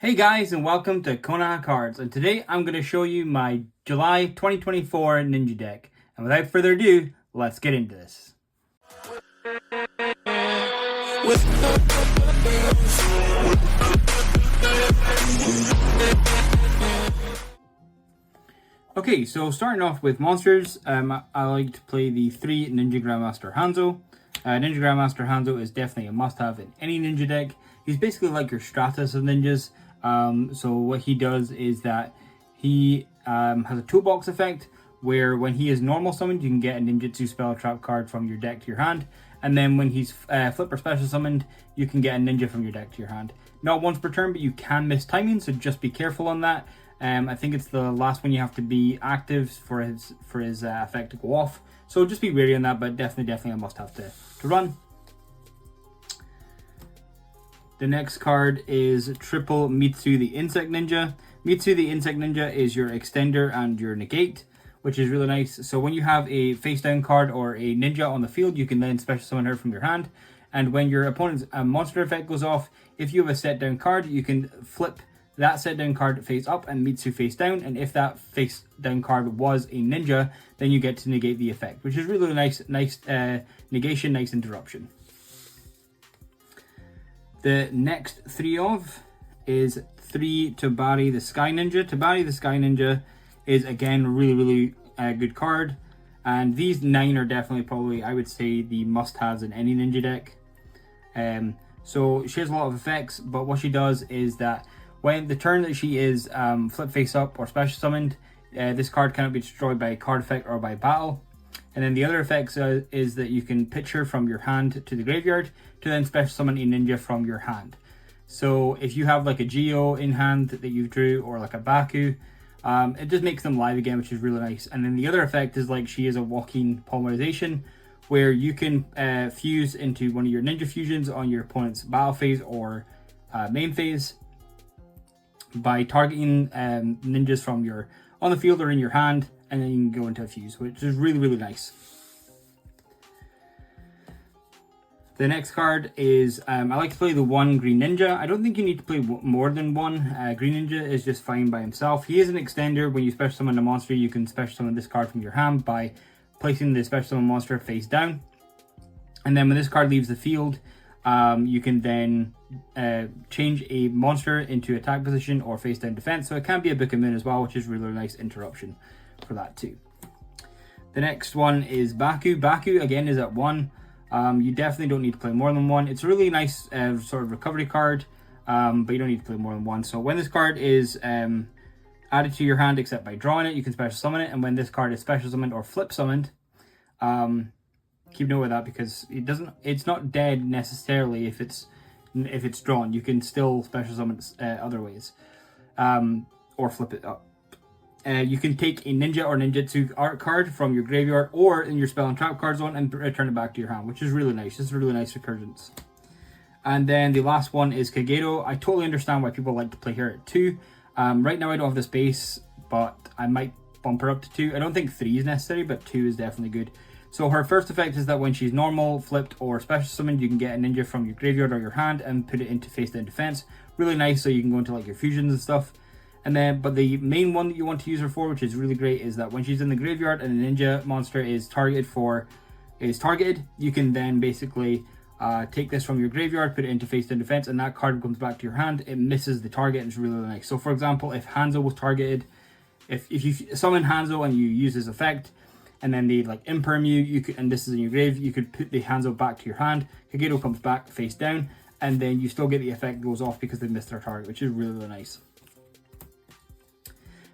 Hey guys, and welcome to Konoha Cards, and today I'm going to show you my July 2024 Ninja deck. And without further ado, let's get into this. Okay, so starting off with monsters, I like to play the 3 Ninja Grandmaster Hanzo. Ninja Grandmaster Hanzo is definitely a must-have in any ninja deck. He's basically like your Stratus of ninjas. So what he does is that he has a toolbox effect where when he is normal summoned, you can get a ninjutsu spell trap card from your deck to your hand. And then when he's flip or special summoned, you can get a ninja from your deck to your hand. Not once per turn, but you can miss timing, so just be careful on that. I think it's the last one you have to be active for his effect to go off. So just be wary on that, but definitely a must-have to run. The next card is triple Mitsu the Insect Ninja. Mitsu the Insect Ninja is your extender and your negate, which is really nice. So when you have a face down card or a ninja on the field, you can then special summon her from your hand. And when your opponent's monster effect goes off, if you have a set down card, you can flip that set down card face up and Mitsu face down. And if that face down card was a ninja, then you get to negate the effect, which is really nice negation, nice interruption. The next 3 of is 3 Tabari the Sky Ninja. Tabari the Sky Ninja is again really good card, and these 9 are definitely probably, I would say, the must-haves in any ninja deck. So she has a lot of effects, but what she does is that when the turn that she is flip face up or special summoned, this card cannot be destroyed by a card effect or by battle. And then the other effects is that you can pitch her from your hand to the graveyard to then special summon a ninja from your hand. So if you have like a Yugioh in hand that you drew, or like a Baku, it just makes them live again, which is really nice. And then the other effect is like she is a walking polymerization, where you can fuse into one of your ninja fusions on your opponent's battle phase or main phase by targeting ninjas from your on the field or in your hand, and then you can go into a fuse, which is really nice. The next card is, I like to play the 1 Green Ninja. I don't think you need to play more than 1. Green Ninja is just fine by himself. He is an extender. When you special summon a monster, you can special summon this card from your hand by placing the special summon monster face down. And then when this card leaves the field, you can then change a monster into attack position or face down defense. So it can be a Book of Moon as well, which is really nice interruption for that too. The next one is Baku. Baku again is at 1. You definitely don't need to play more than 1. It's a really nice sort of recovery card, but you don't need to play more than 1. So when this card is added to your hand except by drawing it, you can special summon it. And when this card is special summoned or flip summoned, keep note of that, because it's not dead necessarily if it's drawn. You can still special summon it other ways, or flip it up. You can take a ninja or ninjutsu art card from your graveyard or in your spell and trap card zone and return it back to your hand, which is really nice. This is really nice recurrence. And then the last one is Kageto. I totally understand why people like to play her at 2. Right now I don't have the space, but I might bump her up to 2. I don't think 3 is necessary, but 2 is definitely good. So her first effect is that when she's normal, flipped, or special summoned, you can get a ninja from your graveyard or your hand and put it into face down defense. Really nice, so you can go into like your fusions and stuff. And then, but the main one that you want to use her for, which is really great, is that when she's in the graveyard and a ninja monster is targeted, you can then basically take this from your graveyard, put it into face down defense, and that card comes back to your hand. It misses the target, and it's really nice. So for example, if Hanzo was targeted, if you summon Hanzo and you use his effect, and then they like imperm you could, and this is in your grave, you could put the Hanzo back to your hand. Kageto comes back face down, and then you still get the effect goes off because they missed their target, which is really nice.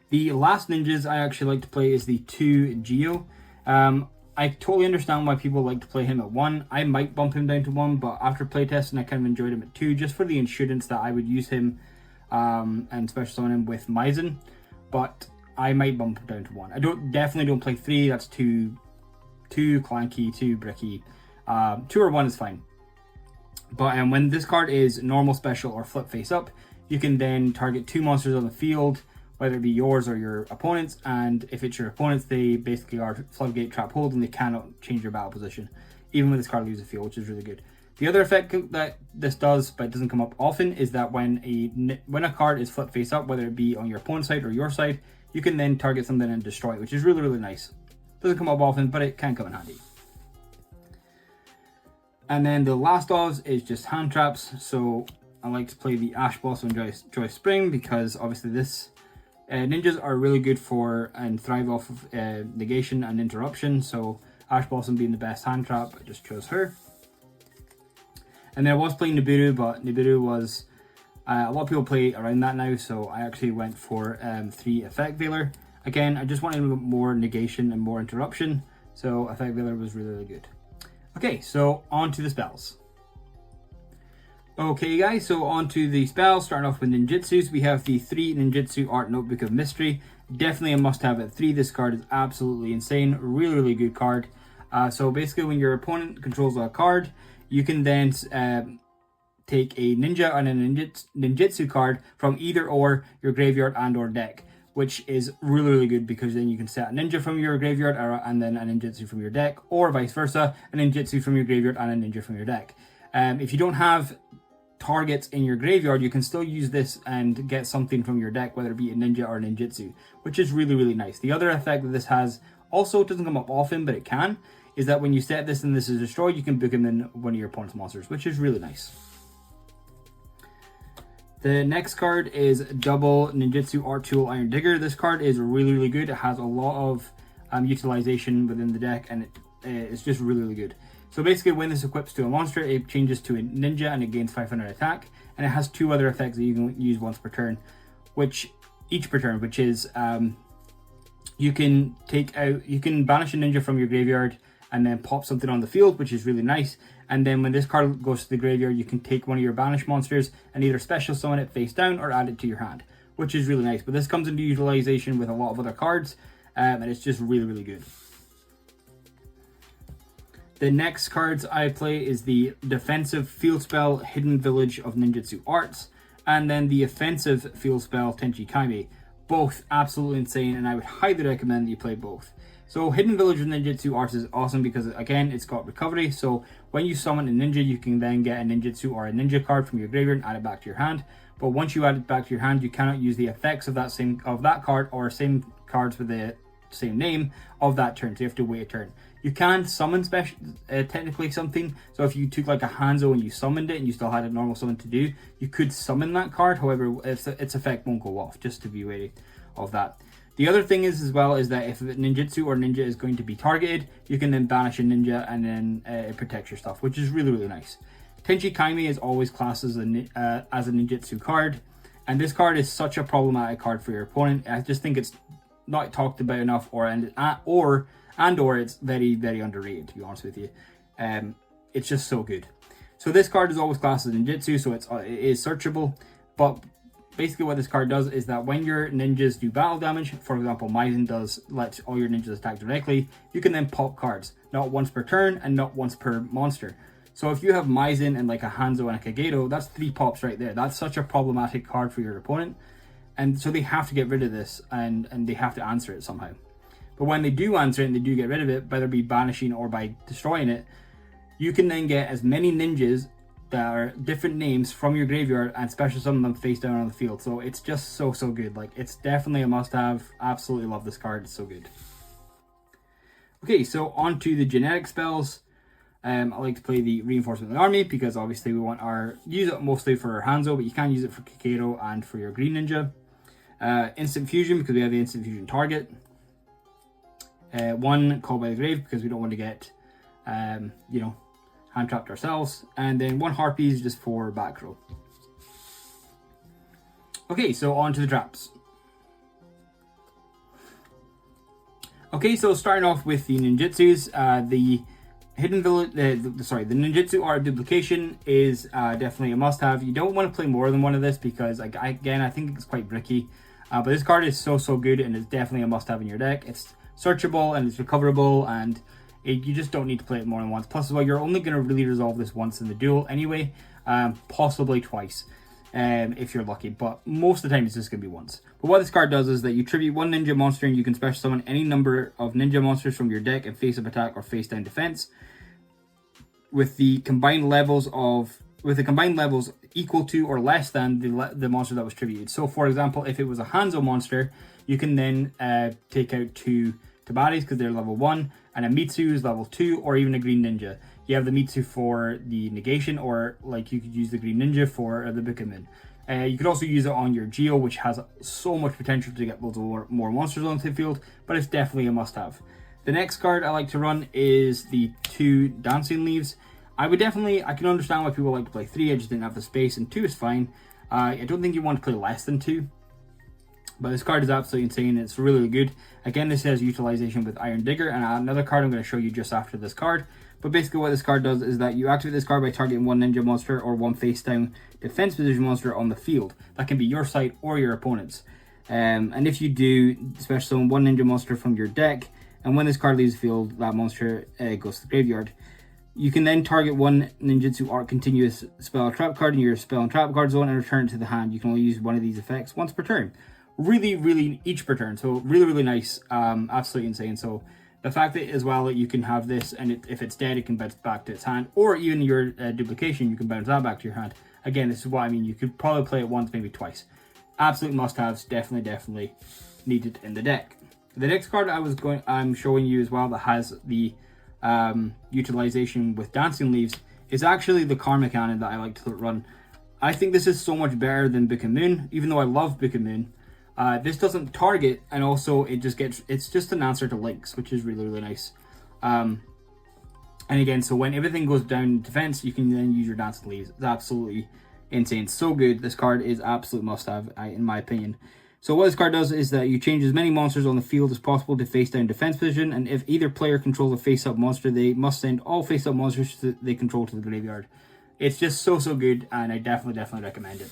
The last ninjas I actually like to play is the 2 Yugioh. I totally understand why people like to play him at 1. I might bump him down to 1, but after playtesting, I kind of enjoyed him at 2, just for the insurance that I would use him and special summon him with Maizen. But I might bump him down to 1. I definitely don't play 3. That's too clanky, too bricky. 2 or 1 is fine. But when this card is normal, special, or flip face up, you can then target 2 monsters on the field, whether it be yours or your opponent's, and if it's your opponent's, they basically are floodgate trap hold and they cannot change their battle position, even when this card leaves the field, which is really good. The other effect that this does, but it doesn't come up often, is that when a card is flipped face up, whether it be on your opponent's side or your side, you can then target something and destroy it, which is really, really nice. Doesn't come up often, but it can come in handy. And then the last of is just hand traps. So I like to play the Ash Blossom Joy Spring because obviously this ninjas are really good for and thrive off of negation and interruption. So Ash Blossom being the best hand trap, I just chose her. And then I was playing Nibiru, but Nibiru was a lot of people play around that now, so I actually went for 3 Effect Veiler. Again, I just wanted more negation and more interruption, so Effect Veiler was really, really good. Okay, so on to the spells. Okay guys, so on to the spells, starting off with ninjutsus. We have the 3 ninjutsu art notebook of mystery. Definitely a must have at 3. This card is absolutely insane, really, really good card. So basically when your opponent controls a card, you can then take a ninja and a ninjutsu card from either or your graveyard and or deck, which is really, really good because then you can set a ninja from your graveyard and then a ninjutsu from your deck, or vice versa, a ninjutsu from your graveyard and a ninja from your deck. If you don't have targets in your graveyard, you can still use this and get something from your deck, whether it be a ninja or a ninjutsu, which is really, really nice. The other effect that this has, also doesn't come up often, but it can, is that when you set this and this is destroyed, you can book him in one of your opponent's monsters, which is really nice. The next card is double Ninjutsu Art Tool Iron Digger. This card is really, really good. It has a lot of utilization within the deck, and it's just really, really good. So basically, when this equips to a monster, it changes to a ninja and it gains 500 attack, and it has 2 other effects that you can use once per turn, which is you can banish a ninja from your graveyard and then pop something on the field, which is really nice. And then when this card goes to the graveyard, you can take one of your banished monsters and either special summon it face down or add it to your hand, which is really nice. But this comes into utilization with a lot of other cards, and it's just really, really good. The next cards I play is the defensive field spell Hidden Village of Ninjutsu Arts, and then the offensive field spell Tenchi Kaime. Both absolutely insane, and I would highly recommend that you play both. So Hidden Village of Ninjutsu Arts is awesome because, again, it's got recovery. So when you summon a ninja, you can then get a ninjutsu or a ninja card from your graveyard and add it back to your hand. But once you add it back to your hand, you cannot use the effects of that card or same cards with the same name of that turn. So you have to wait a turn. You can summon technically something. So if you took like a Hanzo and you summoned it and you still had a normal summon to do, you could summon that card. However, its effect won't go off, just to be wary of that. The other thing is that if a ninjutsu or ninja is going to be targeted, you can then banish a ninja and then it protects your stuff, which is really, really nice. Tenchi Kaime is always classed as a ninjutsu card, and this card is such a problematic card for your opponent. I just think it's not talked about enough, or it's very, very underrated, to be honest with you. It's just so good. So this card is always classed as ninjutsu, so it is searchable, but basically what this card does is that when your ninjas do battle damage, for example, Maizen lets all your ninjas attack directly, you can then pop cards, not once per turn and not once per monster. So if you have Maizen and like a Hanzo and a Kageto, that's 3 pops right there. That's such a problematic card for your opponent. And so they have to get rid of this and they have to answer it somehow. But when they do answer it and they do get rid of it, whether it be banishing or by destroying it, you can then get as many ninjas that are different names from your graveyard and special summon them face down on the field. So it's just so good. Like, it's definitely a must-have. Absolutely love this card. It's so good. Okay, so on to the generic spells. I like to play the Reinforcement of the Army because obviously we want use it mostly for our Hanzo, but you can use it for Kaketo and for your Green Ninja. Instant Fusion because we have the Instant Fusion target. 1 Call by the Grave because we don't want to get, hand trapped ourselves, and then 1 Harpies just for back row. Okay, so on to the traps. Okay, so starting off with the ninjutsus, the Hidden Village, the ninjutsu art duplication is definitely a must-have. You don't want to play more than one of this because, I think it's quite bricky. But this card is so good, and it's definitely a must-have in your deck. It's searchable and it's recoverable, and you just don't need to play it more than once. Plus, well, you're only going to really resolve this once in the duel anyway, possibly twice if you're lucky, but most of the time it's just going to be once. But what this card does is that you tribute 1 ninja monster and you can special summon any number of ninja monsters from your deck in face-up attack or face-down defense. with the combined levels equal to or less than the monster that was tributed. So for example, if it was a Hanzo monster, you can then take out 2 Tabaris because they're level 1, and a Mitsu is level 2, or even a Green Ninja. You have the Mitsu for the negation, or like you could use the Green Ninja for the Bukamun. You could also use it on your Yugioh, which has so much potential to get loads of more monsters onto the field, but it's definitely a must-have. The next card I like to run is the 2 Dancing Leaves. I can understand why people like to play 3, I just didn't have the space, and 2 is fine. I don't think you want to play less than 2. But this card is absolutely insane. It's really good. Again, this has utilization with Iron Digger, and another card I'm going to show you just after this card. But basically what this card does is that you activate this card by targeting 1 ninja monster or 1 face down defense position monster on the field. That can be your side or your opponent's. And if you do, special summon 1 ninja monster from your deck, and when this card leaves the field, that monster goes to the graveyard. You can then target 1 ninjutsu arc continuous spell or trap card in your spell and trap card zone and return it to the hand. You can only use one of these effects once per turn. Really each per turn, so really nice, absolutely insane. So the fact that as well that you can have this, and if it's dead, it can bounce back to its hand, or even your duplication, you can bounce that back to your hand. Again, this is what I mean. You could probably play it once, maybe twice. Absolute must-haves, definitely needed in the deck. The next card I'm showing you as well that has the utilization with Dancing Leaves is actually the Karma Cannon that I like to run. I think this is so much better than Bukamun, even though I love Bukamun. This doesn't target, and also it's just an answer to links, which is really nice. And again, so when everything goes down in defense, you can then use your Dancing Leaves. It's absolutely insane. So good. This card is absolute must-have, in my opinion. So what this card does is that you change as many monsters on the field as possible to face down defense position, and if either player controls a face-up monster, they must send all face-up monsters they control to the graveyard. It's just so good, and I definitely recommend it.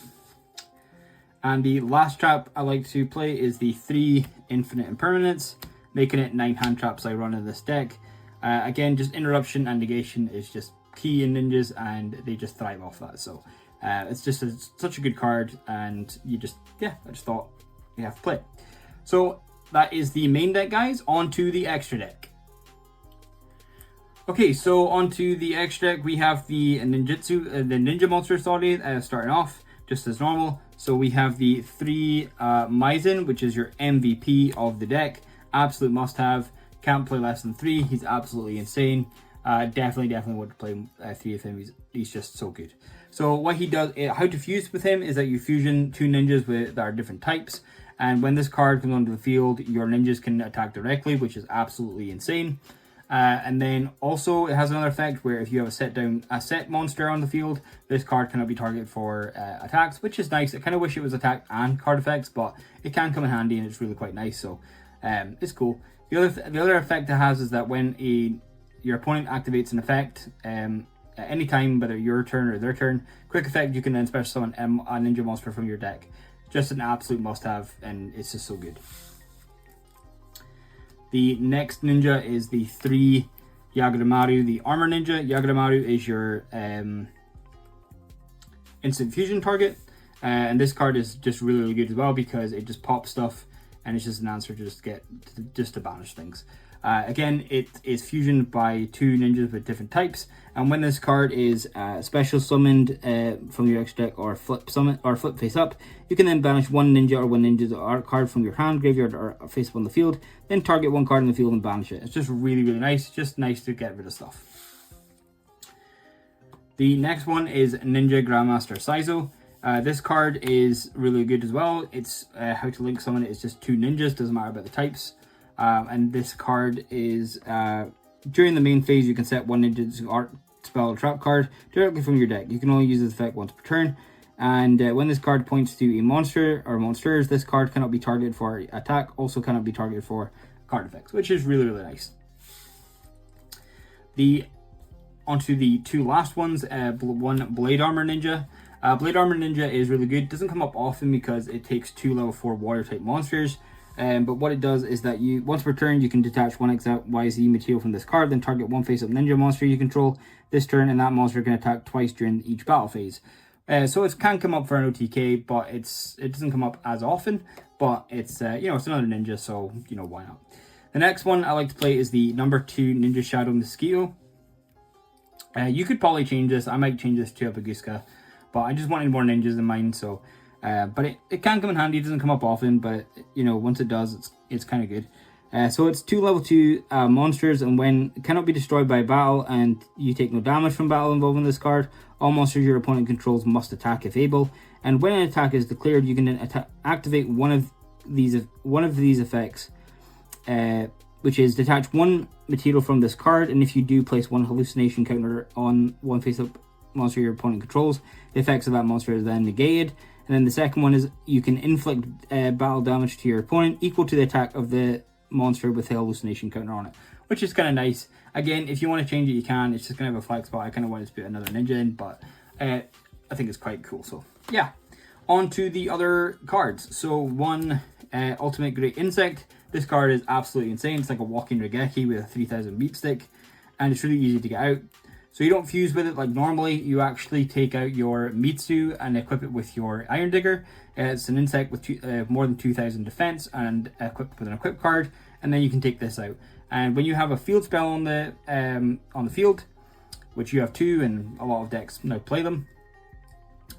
And the last trap I like to play is the 3 Infinite Impermanence, making it 9 hand traps I run in this deck. Again, just interruption and negation is just key in ninjas, and they just thrive off that. So it's just such a good card, and I just thought you have to play it. So that is the main deck, guys. On to the extra deck. Okay, so onto the extra deck, we have the ninja monster starting off just as normal. So we have the 3 Maizen, which is your MVP of the deck. Absolute must-have. Can't play less than 3. He's absolutely insane. Definitely want to play 3 of him. He's just so good. So what he does, how to fuse with him is that you fusion 2 ninjas that are different types. And when this card comes onto the field, your ninjas can attack directly, which is absolutely insane. And then also it has another effect where if you have a set monster on the field, this card cannot be targeted for attacks, which is nice. I kind of wish it was attack and card effects, but it can come in handy, and it's really quite nice. So it's cool. The other effect it has is that when your opponent activates an effect at any time, whether your turn or their turn, quick effect, you can then special summon a ninja monster from your deck. Just an absolute must-have, and it's just so good. The next ninja is the 3 Yaguramaru, the Armor Ninja. Yaguramaru is your instant fusion target, and this card is just really good as well because it just pops stuff, and it's just an answer to to banish things. Again, it is fusioned by 2 ninjas with different types, and when this card is special summoned from your extra deck or flip face up, you can then banish 1 ninja or 1 ninja's art card from your hand, graveyard, or face up on the field, then target 1 card in the field and banish it. It's just really nice, just nice to get rid of stuff. The next one is Ninja Grandmaster Saizo. This card is really good as well. It's how to link summon it is just 2 ninjas, doesn't matter about the types. And this card is during the main phase, you can set 1 ninja's art spell or trap card directly from your deck. You can only use this effect once per turn. And when this card points to a monster or monsters, this card cannot be targeted for attack, also cannot be targeted for card effects, which is really nice. Onto the 2 last ones, one Blade Armor Ninja. Blade Armor Ninja is really good. Doesn't come up often because it takes 2 level 4 warrior type monsters. But what it does is that once per turn, you can detach 1 XYZ material from this card, then target 1 face-up ninja monster you control this turn, and that monster can attack twice during each battle phase. So it can come up for an OTK, but it doesn't come up as often. But it's it's another ninja, so why not? The next one I like to play is the number 2 Ninja Shadow Mosquito. You could probably change this. I might change this to a Baguska, but I just wanted more ninjas in mine. So, but it can come in handy. It doesn't come up often, but you know, once it does, it's kind of good. So it's 2 level 2 monsters, and when cannot be destroyed by battle, and you take no damage from battle involving this card. All monsters your opponent controls must attack if able, and when an attack is declared, you can then activate one of these effects, which is detach 1 material from this card, and if you do, place 1 hallucination counter on 1 face-up monster your opponent controls. The effects of that monster is then negated. And then the second one is you can inflict battle damage to your opponent equal to the attack of the monster with the hallucination counter on it, which is kind of nice. Again, if you want to change it, you can. It's just kind of a flex spot. I kind of wanted to put another ninja in, but I think it's quite cool. So yeah, on to the other cards. So 1 Ultimate Great Insect. This card is absolutely insane. It's like a walking Regeki with a 3000 beat stick, and it's really easy to get out. So you don't fuse with it like normally. You actually take out your Mitsu and equip it with your Iron Digger. It's an insect with more than 2000 defense and equipped with an equip card, and then you can take this out. And when you have a field spell on the field, which you have 2 and a lot of decks now play them,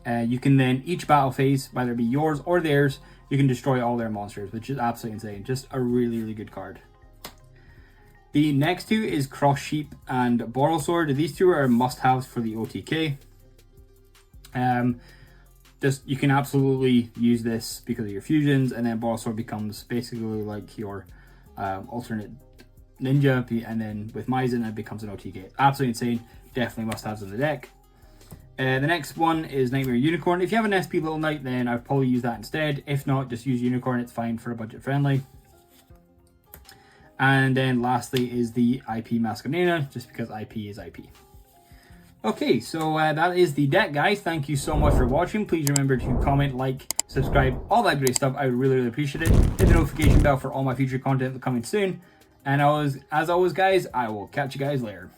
you can then each battle phase, whether it be yours or theirs, you can destroy all their monsters, which is absolutely insane. Just a really, really good card. The next 2 is Cross Sheep and Borrelsword. These 2 are must-haves for the OTK. You can absolutely use this because of your fusions, and then Borrelsword becomes basically like your alternate ninja, and then with Maizen it becomes an OTK. Absolutely insane. Definitely must-haves in the deck. The next one is Nightmare Unicorn. If you have an SP Little Knight, then I'd probably use that instead. If not, just use Unicorn. It's fine for a budget friendly. And then lastly is the IP Masquerena, just because IP is IP. Okay, so that is the deck, guys. Thank you so much for watching. Please remember to comment, like, subscribe, all that great stuff. I would really, really appreciate it. Hit the notification bell for all my future content coming soon. And as always, guys, I will catch you guys later.